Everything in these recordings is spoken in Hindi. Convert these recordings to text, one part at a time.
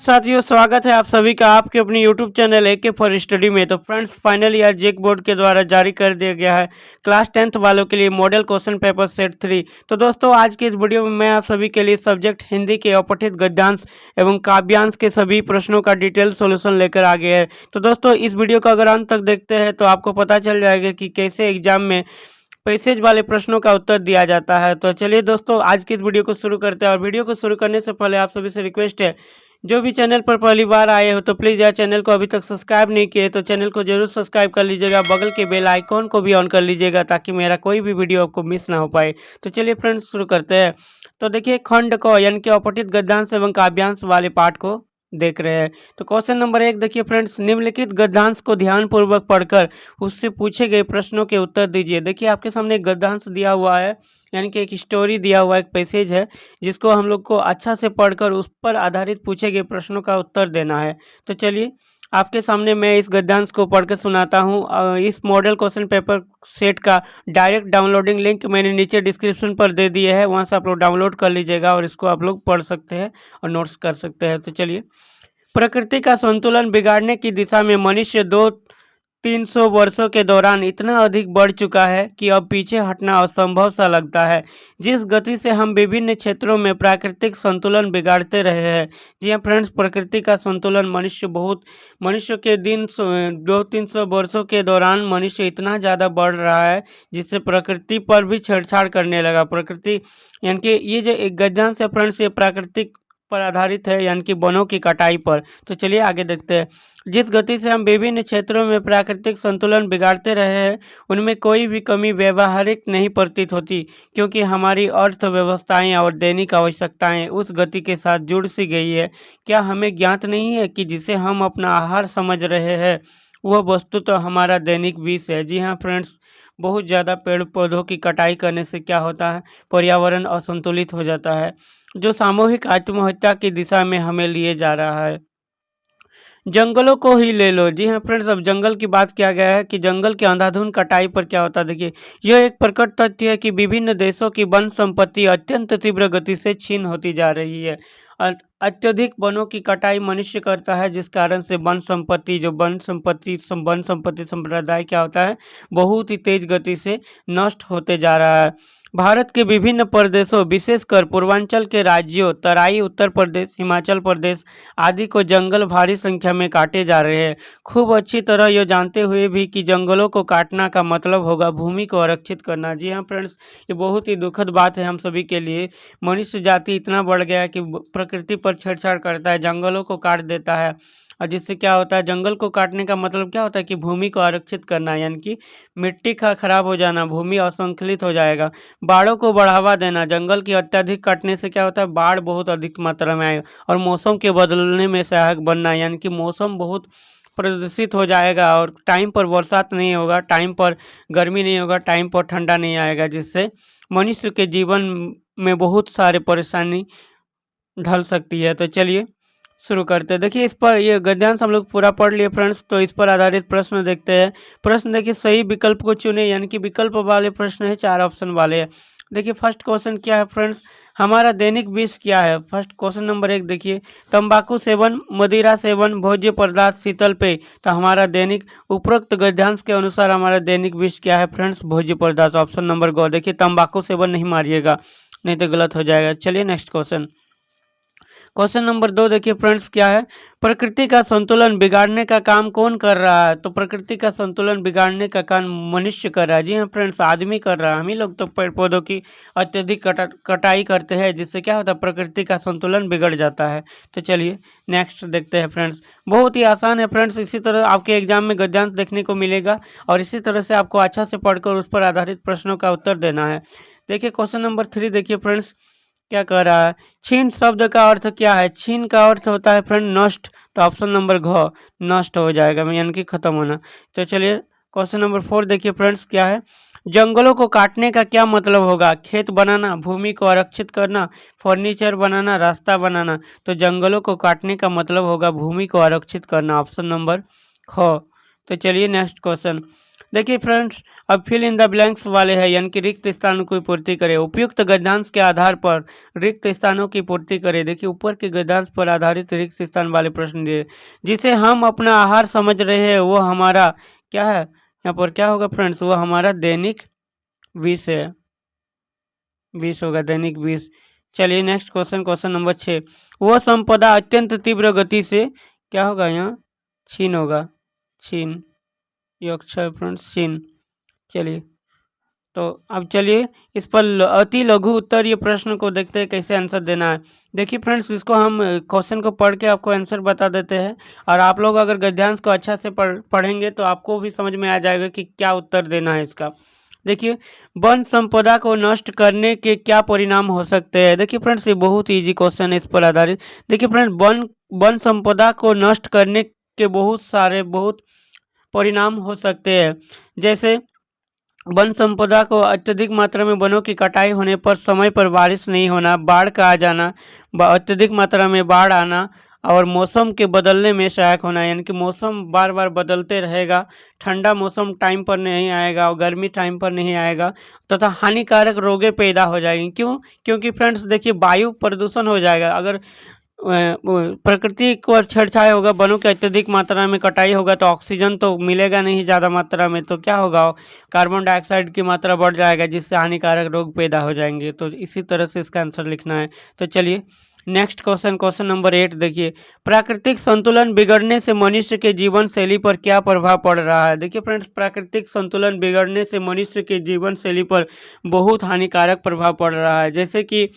साथियों, स्वागत है आप सभी का आपके अपने YouTube channel AK for study में। तो friends, final year JAC board के द्वारा जारी कर दिया गया है क्लास 10th वालों के लिए मॉडल क्वेश्चन पेपर सेट 3। तो दोस्तों, आज की इस वीडियो में मैं आप सभी के लिए सब्जेक्ट हिंदी के अपठित गद्यांश एवं काव्यांश के सभी प्रश्नों का डिटेल सॉल्यूशन लेकर आ गए हैं। तो दोस्तों, इस वीडियो को अगर अंत तक देखते हैं तो आपको पता चल जाएगा कि कैसे एग्जाम में पैसेज वाले प्रश्नों का उत्तर दिया जाता है। तो चलिए दोस्तों, आज की इस वीडियो को शुरू करते हैं। और वीडियो को शुरू करने से पहले आप सभी से रिक्वेस्ट है, जो भी चैनल पर पहली बार आए हो तो प्लीज़ यार चैनल को अभी तक सब्सक्राइब नहीं किए तो चैनल को जरूर सब्सक्राइब कर लीजिएगा, बगल के बेल आइकॉन को भी ऑन कर लीजिएगा ताकि मेरा कोई भी वीडियो आपको मिस ना हो पाए। तो चलिए फ्रेंड्स, शुरू करते हैं। तो देखिए, खंड को यानी कि अपठित गद्यांश एवं काव्यांश वाले पाठ को देख रहे हैं। तो क्वेश्चन नंबर 1 देखिए फ्रेंड्स, निम्नलिखित गद्यांश को ध्यानपूर्वक पढ़कर उससे पूछे गए प्रश्नों के उत्तर दीजिए। देखिए, आपके सामने एक गद्यांश दिया हुआ है, यानी कि एक स्टोरी दिया हुआ एक पैसेज है, जिसको हम लोग को अच्छा से पढ़कर उस पर आधारित पूछे गए प्रश्नों का उत्तर देना है। तो चलिए, आपके सामने मैं इस गद्यांश को पढ़ के सुनाता हूँ। इस मॉडल क्वेश्चन पेपर सेट का डायरेक्ट डाउनलोडिंग लिंक मैंने नीचे डिस्क्रिप्शन पर दे दिया है, वहाँ से आप लोग डाउनलोड कर लीजिएगा और इसको आप लोग पढ़ सकते हैं और नोट्स कर सकते हैं। तो चलिए, प्रकृति का संतुलन बिगाड़ने की दिशा में मनुष्य 200-300 वर्षों के दौरान इतना अधिक बढ़ चुका है कि अब पीछे हटना असंभव सा लगता है। जिस गति से हम विभिन्न क्षेत्रों में प्राकृतिक संतुलन बिगाड़ते रहे हैं। जी हाँ फ्रेंड्स, प्रकृति का संतुलन मनुष्य के दिन 200-300 वर्षों के दौरान मनुष्य इतना ज़्यादा बढ़ रहा है, जिससे प्रकृति पर भी छेड़छाड़ करने लगा। प्रकृति यानी कि ये जो एक गद्यांश है फ्रेंड्स, ये प्राकृतिक पर आधारित है, यानी कि वनों की कटाई पर। तो चलिए आगे देखते हैं। जिस गति से हम विभिन्न क्षेत्रों में प्राकृतिक संतुलन बिगाड़ते रहे हैं, उनमें कोई भी कमी व्यवहारिक नहीं प्रतीत होती, क्योंकि हमारी अर्थव्यवस्थाएं और दैनिक आवश्यकताएं उस गति के साथ जुड़ सी गई है। क्या हमें ज्ञात नहीं है कि जिसे हम अपना आहार समझ रहे हैं, वह वस्तु तो हमारा दैनिक विष है। जी हाँ फ्रेंड्स, बहुत ज़्यादा पेड़ पौधों की कटाई करने से क्या होता है, पर्यावरण असंतुलित हो जाता है, जो सामूहिक आत्महत्या की दिशा में हमें लिए जा रहा है। जंगलों को ही ले लो। जी हाँ फ्रेंड्स, अब जंगल की बात किया गया है कि जंगल के अंधाधुंध कटाई पर क्या होता है। देखिए, यह एक प्रकट तथ्य है कि विभिन्न देशों की वन संपत्ति अत्यंत तीव्र गति से छीन होती जा रही है। अत्यधिक वनों की कटाई मनुष्य करता है, जिस कारण से वन संपत्ति संप्रदाय क्या होता है, बहुत ही तेज गति से नष्ट होते जा रहा है। भारत के विभिन्न प्रदेशों, विशेषकर पूर्वांचल के राज्यों तराई, उत्तर प्रदेश, हिमाचल प्रदेश आदि को जंगल भारी संख्या में काटे जा रहे हैं। खूब अच्छी तरह यह जानते हुए भी कि जंगलों को काटना का मतलब होगा भूमि को आरक्षित करना। जी हाँ फ्रेंड्स, ये बहुत ही दुखद बात है हम सभी के लिए। मनुष्य जाति इतना बढ़ गया है कि प्रकृति पर छेड़छाड़ करता है, जंगलों को काट देता है। और जिससे क्या होता है, जंगल को काटने का मतलब क्या होता है कि भूमि को आरक्षित करना, यानी कि मिट्टी का खराब हो जाना, भूमि असंतुलित हो जाएगा। बाढ़ों को बढ़ावा देना, जंगल की अत्यधिक काटने से क्या होता है, बाढ़ बहुत अधिक मात्रा में आएगा। और मौसम के बदलने में सहायक बनना, यानी कि मौसम बहुत प्रदूषित हो जाएगा और टाइम पर बरसात नहीं होगा, टाइम पर गर्मी नहीं होगा, टाइम पर ठंडा नहीं आएगा, जिससे मनुष्य के जीवन में बहुत सारे परेशानी ढल सकती है। तो चलिए शुरू करते हैं। देखिए, इस पर ये गद्यांश हम लोग पूरा पढ़ लिए फ्रेंड्स। तो इस पर आधारित प्रश्न देखते हैं। प्रश्न देखिए, सही विकल्प को चुने, यानी कि विकल्प वाले प्रश्न है, 4 ऑप्शन वाले हैं। देखिए, फर्स्ट क्वेश्चन क्या है फ्रेंड्स, हमारा दैनिक विष क्या है। फर्स्ट क्वेश्चन नंबर 1 देखिए, तंबाकू सेवन, मदिरा सेवन, भोज्य पदार्थ, शीतल पेय। तो हमारा दैनिक उपरोक्त गद्यांश के अनुसार हमारा दैनिक विष क्या है फ्रेंड्स, भोज्य पदार्थ। ऑप्शन नंबर गो। देखिए, तंबाकू सेवन नहीं मारिएगा, नहीं तो गलत हो जाएगा। चलिए नेक्स्ट क्वेश्चन। क्वेश्चन नंबर 2 देखिए फ्रेंड्स, क्या है, प्रकृति का संतुलन बिगाड़ने का काम कौन कर रहा है। तो प्रकृति का संतुलन बिगाड़ने का काम मनुष्य कर रहा है। जी हाँ फ्रेंड्स, आदमी कर रहा है। हम ही लोग तो पेड़ पौधों की अत्यधिक कटाई करते हैं, जिससे क्या होता है, प्रकृति का संतुलन बिगड़ जाता है। तो चलिए नेक्स्ट देखते हैं फ्रेंड्स। बहुत ही आसान है फ्रेंड्स, इसी तरह आपके एग्जाम में गद्यांश देखने को मिलेगा और इसी तरह से आपको अच्छा से पढ़कर उस पर आधारित प्रश्नों का उत्तर देना है। देखिए क्वेश्चन नंबर 3 देखिए फ्रेंड्स, क्या कह रहा है, छीन शब्द का अर्थ क्या है। छीन का अर्थ होता है फ्रेंड नष्ट। तो ऑप्शन नंबर घ, नष्ट हो जाएगा, यानी कि खत्म होना। तो चलिए क्वेश्चन नंबर 4 देखिए फ्रेंड्स, क्या है, जंगलों को काटने का क्या मतलब होगा। खेत बनाना, भूमि को आरक्षित करना, फर्नीचर बनाना, रास्ता बनाना। तो जंगलों को काटने का मतलब होगा भूमि को आरक्षित करना। ऑप्शन नंबर ख। तो चलिए नेक्स्ट क्वेश्चन, देखिए फ्रेंड्स, अब फिल इन द ब्लैंक्स वाले हैं, यानी कि रिक्त स्थानों की पूर्ति करें। उपयुक्त गद्यांश के आधार पर रिक्त स्थानों की पूर्ति करें। देखिए ऊपर के गद्यांश पर आधारित रिक्त स्थान वाले प्रश्न दिए, जिसे हम अपना आहार समझ रहे हैं वो हमारा क्या है, यहाँ पर क्या होगा फ्रेंड्स, वो हमारा दैनिक विष है, विष होगा, दैनिक विष। चलिए नेक्स्ट क्वेश्चन, क्वेश्चन नंबर 6। वह संपदा अत्यंत तीव्र गति से क्या होगा, यहाँ छीन होगा, छीन, ये अक्षर फ्रेंड्स छीन। चलिए, तो अब चलिए इस पर अति लघु उत्तर ये प्रश्न को देखते हैं कैसे आंसर देना है। देखिए फ्रेंड्स, इसको हम क्वेश्चन को पढ़ के आपको आंसर बता देते हैं, और आप लोग अगर गद्यांश को अच्छा से पढ़ेंगे तो आपको भी समझ में आ जाएगा कि क्या उत्तर देना है इसका। देखिए, वन संपदा को नष्ट करने के क्या परिणाम हो सकते हैं। देखिए फ्रेंड्स, ये बहुत इजी क्वेश्चन है इस पर आधारित। देखिए फ्रेंड्स, वन वन संपदा को नष्ट करने के बहुत परिणाम हो सकते हैं। जैसे वन संपदा को अत्यधिक मात्रा में वनों की कटाई होने पर समय पर बारिश नहीं होना, बाढ़ का आ जाना, अत्यधिक मात्रा में बाढ़ आना, और मौसम के बदलने में सहायक होना, यानी कि मौसम बार बार बदलते रहेगा, ठंडा मौसम टाइम पर नहीं आएगा और गर्मी टाइम पर नहीं आएगा, तथा हानिकारक रोगें पैदा हो जाएंगी। क्यों? क्योंकि फ्रेंड्स देखिए, वायु प्रदूषण हो जाएगा। अगर प्रकृति को छेड़छाड़ होगा, वनों की अत्यधिक मात्रा में कटाई होगा तो ऑक्सीजन तो मिलेगा नहीं ज़्यादा मात्रा में, तो क्या होगा, कार्बन डाइऑक्साइड की मात्रा बढ़ जाएगा, जिससे हानिकारक रोग पैदा हो जाएंगे। तो इसी तरह से इसका आंसर लिखना है। तो चलिए नेक्स्ट क्वेश्चन, क्वेश्चन नंबर 8 देखिए, प्राकृतिक संतुलन बिगड़ने से मनुष्य के जीवन शैली पर क्या प्रभाव पड़ रहा है। देखिए फ्रेंड्स, प्राकृतिक संतुलन बिगड़ने से मनुष्य के जीवन शैली पर बहुत हानिकारक प्रभाव पड़ रहा है। जैसे कि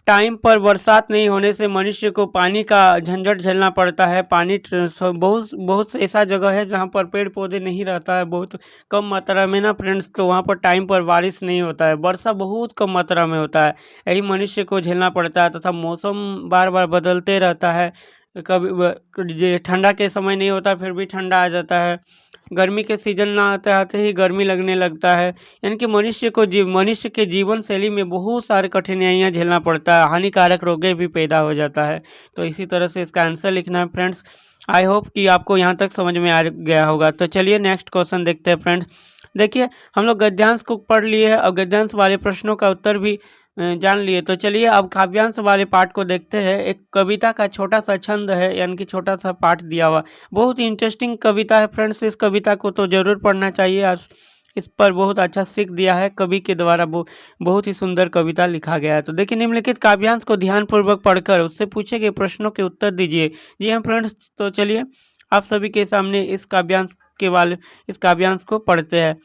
टाइम पर बरसात नहीं होने से मनुष्य को पानी का झंझट झेलना पड़ता है। पानी बहुत बहुत ऐसा जगह है जहाँ पर पेड़ पौधे नहीं रहता है, बहुत कम मात्रा में ना फ्रेंड्स, तो वहाँ पर टाइम पर बारिश नहीं होता है, वर्षा बहुत कम मात्रा में होता है। यही मनुष्य को झेलना पड़ता है, तथा मौसम बार बार बदलते रहता है। कभी ठंडा के समय नहीं होता फिर भी ठंडा आ जाता है, गर्मी के सीजन ना आते आते ही गर्मी लगने लगता है। यानी कि मनुष्य के जीवन शैली में बहुत सारी कठिनाइयाँ झेलना पड़ता है, हानिकारक रोगें भी पैदा हो जाता है। तो इसी तरह से इसका आंसर लिखना है फ्रेंड्स। आई होप कि आपको यहाँ तक समझ में आ गया होगा। तो चलिए नेक्स्ट क्वेश्चन देखते हैं फ्रेंड्स। देखिए, हम लोग गद्यांश को पढ़ लिए हैं और गद्यांश वाले प्रश्नों का उत्तर भी जान लिए। तो चलिए अब काव्यांश वाले पार्ट को देखते हैं। एक कविता का छोटा सा छंद है, यानी कि छोटा सा पाठ दिया हुआ, बहुत ही इंटरेस्टिंग कविता है फ्रेंड्स। इस कविता को तो जरूर पढ़ना चाहिए। आज इस पर बहुत अच्छा सीख दिया है कवि के द्वारा, बहुत ही सुंदर कविता लिखा गया है। तो देखिए, निम्नलिखित काव्यांश को ध्यानपूर्वक पढ़कर उससे पूछे गए प्रश्नों के उत्तर दीजिए। जी हाँ फ्रेंड्स, तो चलिए आप सभी के सामने इस काव्यांश को पढ़ते हैं।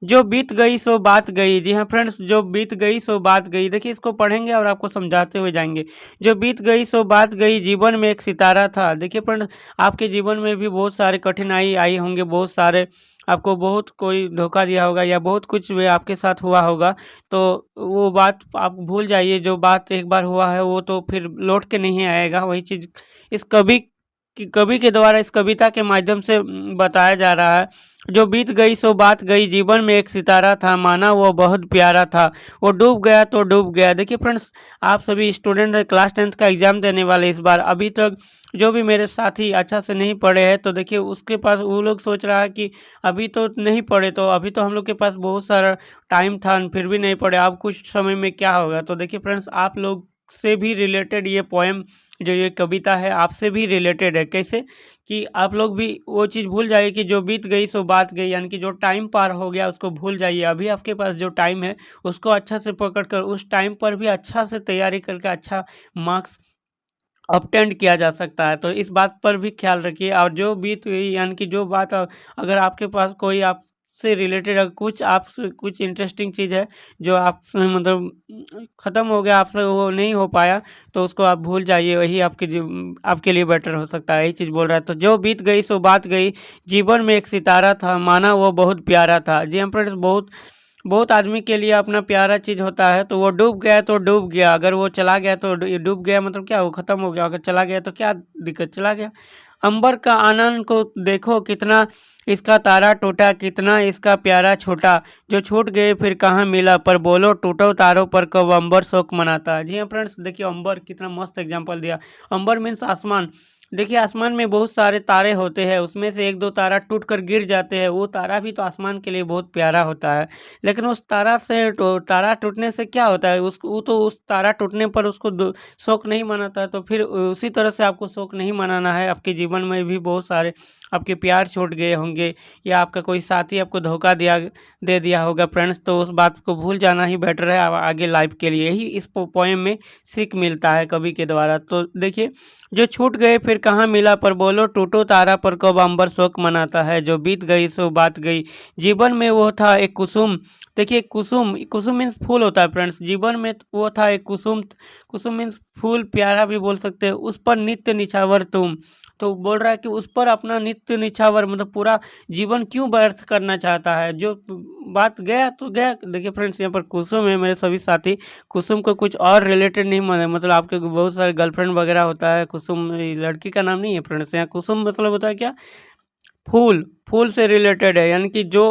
जो बीत गई सो बात गई। जी हाँ फ्रेंड्स, जो बीत गई सो बात गई। देखिए, इसको पढ़ेंगे और आपको समझाते हुए जाएंगे। जो बीत गई सो बात गई, जीवन में एक सितारा था। देखिए फ्रेंड्स, आपके जीवन में भी बहुत सारे कठिनाई आई होंगे, बहुत सारे आपको बहुत कोई धोखा दिया होगा या बहुत कुछ भी आपके साथ हुआ होगा। तो वो बात आप भूल जाइए, जो बात एक बार हुआ है वो तो फिर लौट के नहीं आएगा। वही चीज़ इस कवि के द्वारा इस कविता के माध्यम से बताया जा रहा है। जो बीत गई सो बात गई, जीवन में एक सितारा था, माना वो बहुत प्यारा था, वो डूब गया तो डूब गया। देखिए फ्रेंड्स, आप सभी स्टूडेंट क्लास 10th का एग्जाम देने वाले इस बार, अभी तक जो भी मेरे साथी अच्छा से नहीं पढ़े हैं, तो देखिए उसके पास वो लोग सोच रहा है कि अभी तो नहीं पढ़े, तो अभी तो हम लोग के पास बहुत सारा टाइम था फिर भी नहीं पढ़े, अब कुछ समय में क्या होगा। तो देखिए फ्रेंड्स, आप लोग से भी रिलेटेड ये पोएम, जो ये कविता है, आपसे भी रिलेटेड है। कैसे कि आप लोग भी वो चीज़ भूल जाइए कि जो बीत गई सो बात गई, यानी कि जो टाइम पार हो गया उसको भूल जाइए। अभी आपके पास जो टाइम है उसको अच्छा से पकड़ कर उस टाइम पर भी अच्छा से तैयारी करके अच्छा मार्क्स ऑब्टेन किया जा सकता है। तो इस बात पर भी ख्याल रखिए। और जो बीत गई, यानी कि जो बात अगर आपके पास कोई आपसे रिलेटेड कुछ इंटरेस्टिंग चीज़ है जो आप मतलब ख़त्म हो गया, आपसे वो नहीं हो पाया, तो उसको आप भूल जाइए, वही आपके लिए बेटर हो सकता है। यही चीज़ बोल रहा है। तो जो बीत गई सो बात गई, जीवन में एक सितारा था, माना वो बहुत प्यारा था। जी हम फ्रेंड्स, बहुत बहुत आदमी के लिए अपना प्यारा चीज़ होता है, तो वो डूब गया तो डूब गया, अगर वो चला गया तो डूब गया, मतलब क्या, वो ख़त्म हो गया। अगर चला गया तो क्या दिक्कत, चला गया। अंबर का आनंद को देखो, कितना इसका तारा टूटा, कितना इसका प्यारा छोटा, जो छूट गए फिर कहाँ मिला, पर बोलो टूटो तारों पर कब अंबर शोक मनाता। जी हाँ फ्रेंड्स, देखिए अंबर, कितना मस्त एग्जाम्पल दिया। अंबर मीन्स आसमान। देखिए आसमान में बहुत सारे तारे होते हैं, उसमें से एक दो तारा टूट कर गिर जाते हैं, वो तारा भी तो आसमान के लिए बहुत प्यारा होता है। लेकिन उस तारा से तारा टूटने से क्या होता है, वो तो उस तारा टूटने पर उसको शोक नहीं मनाता है, तो फिर उसी तरह से आपको शोक नहीं मनाना है। आपके जीवन में भी बहुत सारे आपके प्यार छूट गए होंगे, या आपका कोई साथी आपको धोखा दे दिया होगा फ्रेंड्स, तो उस बात को भूल जाना ही बेटर है आगे लाइफ के लिए। यही इस पोएम में सीख मिलता है कवि के द्वारा। तो देखिए, जो छूट गए फिर कहाँ मिला, पर बोलो टूटो तारा पर कब अंबर शोक मनाता है, जो बीत गई सो बात गई, जीवन में वो था एक कुसुम। देखिए कुसुम, कुसुम मीन्स फूल होता है फ्रेंड्स, जीवन में वो था एक कुसुम। कुसुम मीन्स फूल, प्यारा भी बोल सकते हैं। उस पर नित्य निछावर तुम, तो बोल रहा है कि उस पर अपना नित्य निछावर मतलब पूरा जीवन क्यों व्यर्थ करना चाहता है, जो बात गया तो गया। देखिए फ्रेंड्स, यहाँ पर कुसुम है, मेरे सभी साथी कुसुम को कुछ और रिलेटेड नहीं माने, मतलब आपके बहुत सारे गर्लफ्रेंड वगैरह होता है, कुसुम लड़की का नाम नहीं है फ्रेंड्स। यहाँ कुसुम मतलब होता है क्या, फूल, फूल से रिलेटेड है, यानी कि जो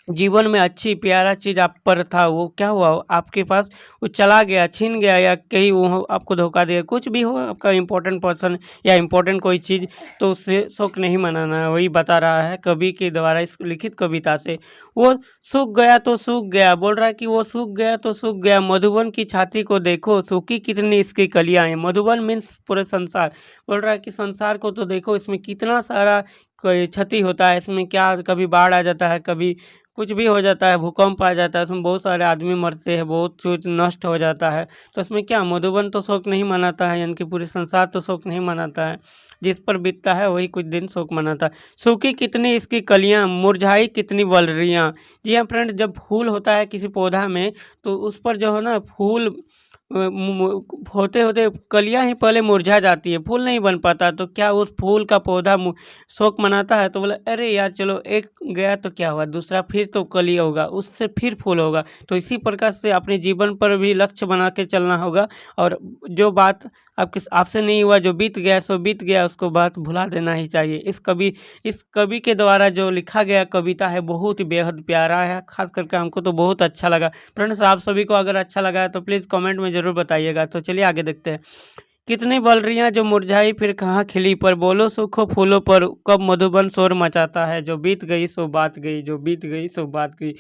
जीवन में अच्छी प्यारा चीज़ आप पर था, वो क्या हुआ आपके पास, वो चला गया, छीन गया, या कहीं वो आपको धोखा दिया, कुछ भी हो आपका इम्पोर्टेंट पर्सन या इम्पोर्टेंट कोई चीज़, तो उससे शोक नहीं मनाना है। वही बता रहा है कवि के द्वारा इस लिखित कविता से। वो सूख गया तो सूख गया, बोल रहा है कि वो सूख गया तो सूख गया, मधुबन की छाती को देखो सूखी कितनी इसकी कलियां हैं। मधुबन मीन्स पूरे संसार, बोल रहा है कि संसार को तो देखो, इसमें कितना सारा कोई क्षति होता है, इसमें क्या कभी बाढ़ आ जाता है, कभी कुछ भी हो जाता है, भूकंप आ जाता है, उसमें बहुत सारे आदमी मरते हैं, बहुत कुछ नष्ट हो जाता है। तो इसमें क्या मधुबन तो शोक नहीं मनाता है, यानी कि पूरे संसार तो शोक नहीं मनाता है, जिस पर बीतता है वही कुछ दिन शोक मनाता है। सूखी कितनी इसकी कलियां, मुरझाई कितनी वलरियां। जी हाँ फ्रेंड, जब फूल होता है किसी पौधा में, तो उस पर जो है ना फूल होते होते कलियां ही पहले मुरझा जाती है, फूल नहीं बन पाता, तो क्या उस फूल का पौधा शोक मनाता है? तो बोला अरे यार चलो, एक गया तो क्या हुआ, दूसरा फिर तो कली होगा, उससे फिर फूल होगा। तो इसी प्रकार से अपने जीवन पर भी लक्ष्य बना के चलना होगा, और जो बात आपसे नहीं हुआ, जो बीत गया सो बीत गया, उसको बात भुला देना ही चाहिए। इस कवि के द्वारा जो लिखा गया कविता है बहुत ही बेहद प्यारा है, खास करके हमको तो बहुत अच्छा लगा। फ्रेंड्स, आप सभी को अगर अच्छा लगा है तो प्लीज़ कमेंट में ज़रूर बताइएगा। तो चलिए आगे देखते हैं। कितनी बलरियां जो मुरझाई फिर कहाँ खिली, पर बोलो सूखो फूलों पर कब मधुबन शोर मचाता है, जो बीत गई सो बात गई, जो बीत गई सो बात गई।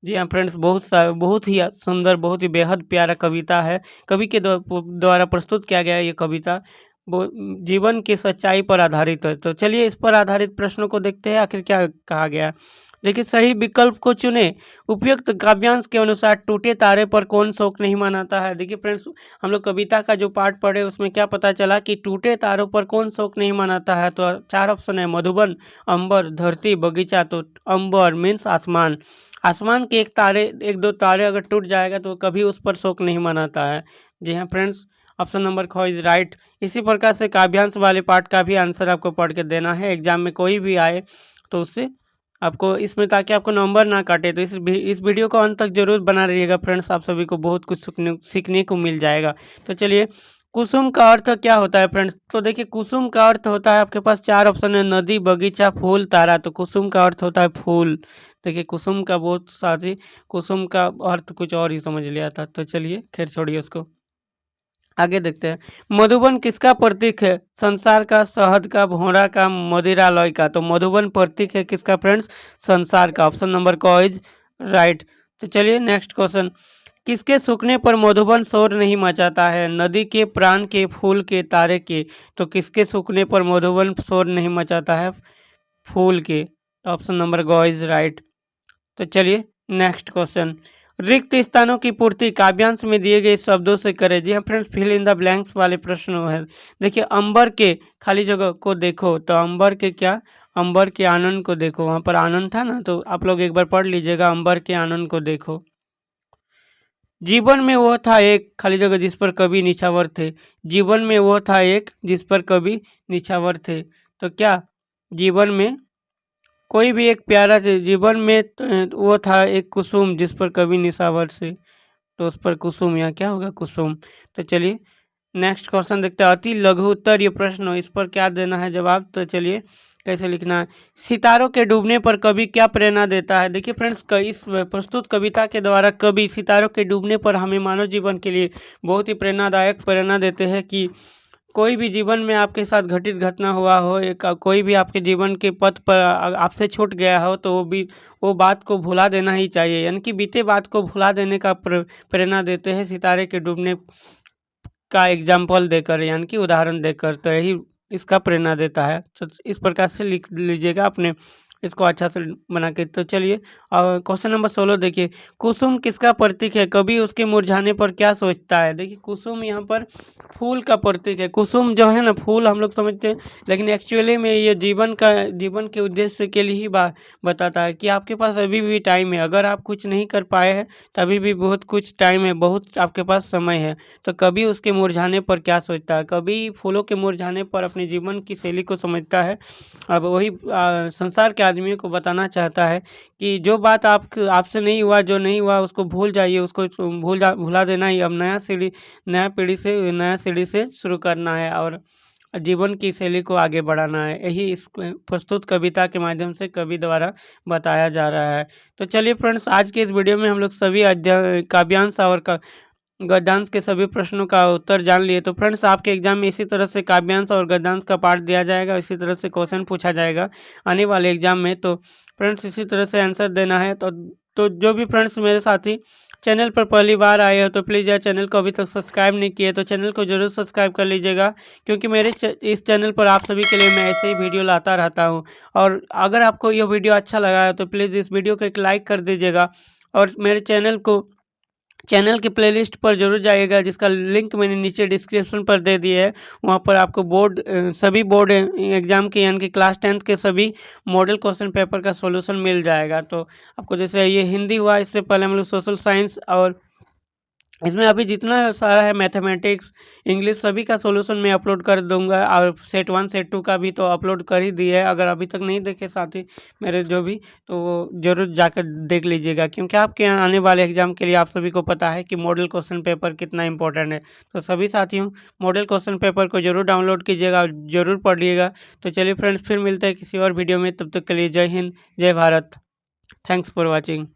जी हाँ फ्रेंड्स, बहुत ही सुंदर, बहुत ही बेहद प्यारा कविता है, कवि के द्वारा प्रस्तुत किया गया ये कविता वो जीवन की सच्चाई पर आधारित है। तो चलिए इस पर आधारित प्रश्नों को देखते हैं, आखिर क्या कहा गया है। देखिए, सही विकल्प को चुने। उपयुक्त काव्यांश के अनुसार टूटे तारे पर कौन शोक नहीं मनाता है। देखिए फ्रेंड्स, हम लोग कविता का जो पार्ट पढ़े उसमें क्या पता चला कि टूटे तारों पर कौन शोक नहीं मनाता है। तो 4 ऑप्शन है, मधुबन, अंबर, धरती, बगीचा। तो अंबर मीन्स आसमान, आसमान के एक दो तारे अगर टूट जाएगा तो कभी उस पर शोक नहीं मनाता है। जी हाँ फ्रेंड्स, ऑप्शन नंबर ख इज राइट। इसी प्रकार से काव्यांश वाले पार्ट का भी आंसर आपको पढ़ के देना है, एग्जाम में कोई भी आए तो उससे आपको इसमें, ताकि आपको नंबर ना काटे। तो इस वीडियो को अंत तक जरूर बना रहिएगा फ्रेंड्स, आप सभी को बहुत कुछ सीखने को मिल जाएगा। तो चलिए, कुसुम का अर्थ क्या होता है फ्रेंड्स। तो देखिए, कुसुम का अर्थ होता है, आपके पास 4 ऑप्शन है, नदी, बगीचा, फूल, तारा। तो कुसुम का अर्थ होता है फूल। देखिए कुसुम का बहुत साथी कुसुम का अर्थ कुछ और ही समझ लिया था। तो चलिए खैर छोड़िए उसको, आगे देखते हैं। मधुबन किसका प्रतीक है। संसार का, शहद का, भौरा का, मदिरालय का। तो मधुबन प्रतीक है किसका फ्रेंड्स, संसार का। ऑप्शन नंबर क इज राइट। तो चलिए नेक्स्ट क्वेश्चन। किसके सूखने पर मधुबन शोर नहीं मचाता है। नदी के, प्राण के, फूल के, तारे के। तो किसके सूखने पर मधुबन शोर नहीं मचाता है, फूल के। ऑप्शन नंबर ग इज राइट। तो चलिए नेक्स्ट क्वेश्चन। रिक्त स्थानों की पूर्ति काव्यांश में दिए गए शब्दों से करें। जी हाँ friends, fill in the blanks वाले प्रश्न है। देखिए, अंबर के खाली जगह को देखो। तो अंबर के क्या, अंबर के आनंद को देखो। वहाँ पर आनंद था ना, तो आप लोग एक बार पढ़ लीजिएगा, अंबर के आनंद को देखो। जीवन में वो था एक खाली जगह जिस पर कवि निछावर थे। जीवन में वो था एक जिस पर कवि निछावर थे। तो क्या जीवन में कोई भी एक प्यारा जीवन में वो था एक कुसुम जिस पर कवि निछावर से। तो उस पर कुसुम, यहाँ क्या होगा, कुसुम। तो चलिए नेक्स्ट क्वेश्चन देखते हैं। अति लघु उत्तर ये प्रश्न हो, इस पर क्या देना है जवाब। तो चलिए कैसे लिखना है। सितारों के डूबने पर कवि क्या प्रेरणा देता है। देखिए फ्रेंड्स, इस प्रस्तुत कविता के द्वारा कवि सितारों के डूबने पर हमें मानव जीवन के लिए बहुत ही प्रेरणादायक प्रेरणा देते हैं कि कोई भी जीवन में आपके साथ घटित घटना हुआ हो, एक कोई भी आपके जीवन के पथ पर आपसे छूट गया हो, तो वो बात को भुला देना ही चाहिए। यानी कि बीते बात को भुला देने का प्रेरणा देते हैं सितारे के डूबने का एग्जाम्पल देकर, यानी कि उदाहरण देकर, तो यही इसका प्रेरणा देता है। तो इस प्रकार से लिख लीजिएगा अपने इसको अच्छा से बना के। तो चलिए क्वेश्चन नंबर 16 देखिए, कुसुम किसका प्रतीक है? कवि उसके मुरझाने पर क्या सोचता है? देखिए कुसुम यहाँ पर फूल का प्रतीक है। कुसुम जो है ना, फूल हम लोग समझते हैं, लेकिन एक्चुअली में ये जीवन के उद्देश्य के लिए ही बताता है कि आपके पास अभी भी टाइम है। अगर आप कुछ नहीं कर पाए हैं तो अभी भी बहुत कुछ टाइम है, बहुत आपके पास समय है। तो कवि उसके मुरझाने पर क्या सोचता है? कवि फूलों के मुरझाने पर अपने जीवन की शैली को समझता है। अब वही संसार के आदमियों को बताना चाहता है कि जो बात आपसे नहीं हुआ, जो नहीं हुआ उसको भूल जाइए, उसको भुला देना ही। अब नया सीढ़ी से शुरू करना है और जीवन की शैली को आगे बढ़ाना है। यही इस प्रस्तुत कविता के माध्यम से कवि द्वारा बताया जा रहा है। तो चलिए फ्रेंड्स, आज के इस वीडियो में हम लोग सभी काव्यांश और गद्यांश के सभी प्रश्नों का उत्तर जान लिए। तो फ्रेंड्स, आपके एग्जाम में इसी तरह से काव्यांश और गद्यांश का पार्ट दिया जाएगा, इसी तरह से क्वेश्चन पूछा जाएगा आने वाले एग्जाम में। तो फ्रेंड्स, इसी तरह से आंसर देना है। तो जो भी फ्रेंड्स मेरे साथी चैनल पर पहली बार आए हो तो प्लीज़ यार चैनल को अभी तक सब्सक्राइब नहीं किए तो चैनल को ज़रूर सब्सक्राइब कर लीजिएगा, क्योंकि मेरे इस चैनल पर आप सभी के लिए मैं ऐसे ही वीडियो लाता रहता हूँ। और अगर आपको यह वीडियो अच्छा लगा है तो प्लीज़ इस वीडियो को एक लाइक कर दीजिएगा और मेरे चैनल की प्लेलिस्ट पर जरूर जाइएगा, जिसका लिंक मैंने नीचे डिस्क्रिप्शन पर दे दिया है। वहाँ पर आपको सभी बोर्ड एग्जाम के यानी कि क्लास 10th के सभी मॉडल क्वेश्चन पेपर का सॉल्यूशन मिल जाएगा। तो आपको जैसे ये हिंदी हुआ, इससे पहले हम लोग सोशल साइंस, और इसमें अभी जितना सारा है मैथमेटिक्स, इंग्लिश, सभी का सॉल्यूशन मैं अपलोड कर दूंगा। और सेट 1 सेट 2 का भी तो अपलोड कर ही दिया है। अगर अभी तक नहीं देखे साथी मेरे जो भी, तो वो जरूर जाकर देख लीजिएगा, क्योंकि आपके यहाँ आने वाले एग्जाम के लिए आप सभी को पता है कि मॉडल क्वेश्चन पेपर कितना इंपॉर्टेंट है। तो सभी साथियों, मॉडल क्वेश्चन पेपर को जरूर डाउनलोड कीजिएगा और जरूर पढ़िएगा। तो चलिए फ्रेंड्स, फिर मिलते हैं किसी और वीडियो में। तब तक के लिए जय हिंद, जय भारत। Thanks for watching.